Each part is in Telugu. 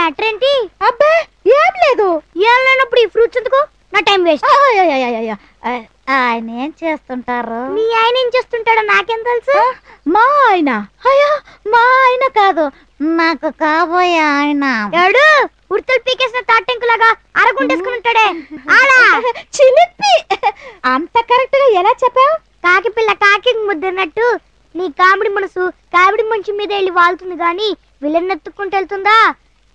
మ్యాటర్ ఏంటి? అబ్బే ఏం లేదు. ఏం లేనప్పుడు ఈ ఫ్రూట్స్ ఎందుకు? నా టైం వేస్ట్. ఆయన ఏం చేస్తుంటారు? మీ ఆయన ఏం చేస్తుంటాడో నాకేం తెలుసు? మా ఆయన? అయ్యా మా ఆయన కాదు, నాకు కాబోయే ఆయన. ఏడు ఉడతలు పీకేసిన తాటెంకులాగా అరగుంటేసుకుని ఉంటాడే ఆడా చిలిపి. అంత కరెక్ట్ గా ఎలా చెప్పావు? కాకి పిల్ల కాకి ముద్దన్నట్టు నీ కామెడీ మనసు కామెడీ మనిషి మీద వెళ్ళి వాళ్తుంది గాని విలన్ ఎత్తుకుంటూ వెళ్తుందా?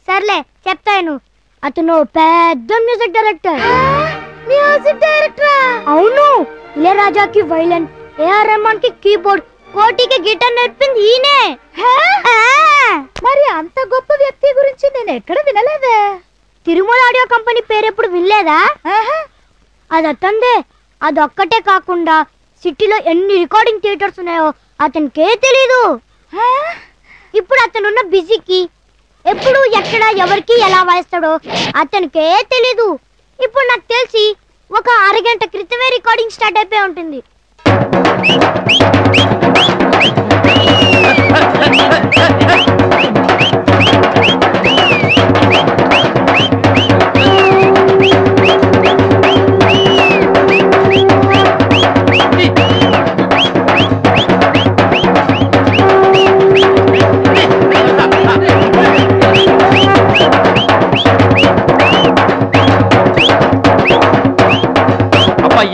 సర్లే చెప్తాను. అతను పెద్ద మ్యూజిక్ డైరెక్టర్. మ్యూజిక్ డైరెక్టరా? అవును. ఇళయరాజాకి వైలన్, ఏఆర్ రెహమాన్ కి కీబోర్డ్, కోటికి గిటార్ నేర్పింది ఈయనే. మరి అంత గొప్ప వ్యక్తి గురించి నేను ఎక్కడ వినలేదే. తిరుమల ఆడియో కంపెనీ పేరెప్పుడు వినలేదా? అది అతందే. అదొక్కటే కాకుండా సిటీలో ఎన్ని రికార్డింగ్ థియేటర్స్ ఉన్నాయో అతనికే తెలీదు. ఇప్పుడు అతనున్న బిజీకి ఎప్పుడు ఎక్కడ ఎవరికి ఎలా వాయిస్తాడో అతనికే తెలీదు. ఇప్పుడు నాకు తెలిసి ఒక అరగంట క్రితమే రికార్డింగ్ స్టార్ట్ అయిపోయి ఉంటుంది.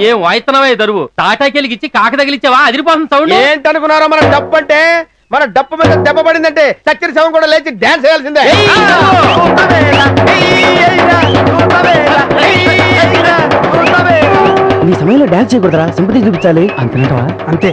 ఏం వాయిస్తున్నావే దరువు? తాటాకెళ్ళి ఇచ్చి కాక తగిలిచ్చావా? అదిరిపోతుంది సౌండ్. ఏంటనుకున్నారో మన డప్పు అంటే? మన డప్పు మీద దెబ్బ పడిందంటే చచ్చిన శవం కూడా లేచి డాన్స్ చేయాల్సిందే. నీ సమయంలో డాన్స్ చేయకూడదురా, సింపతి చూపించాలి. అంతేనటవా? అంతే.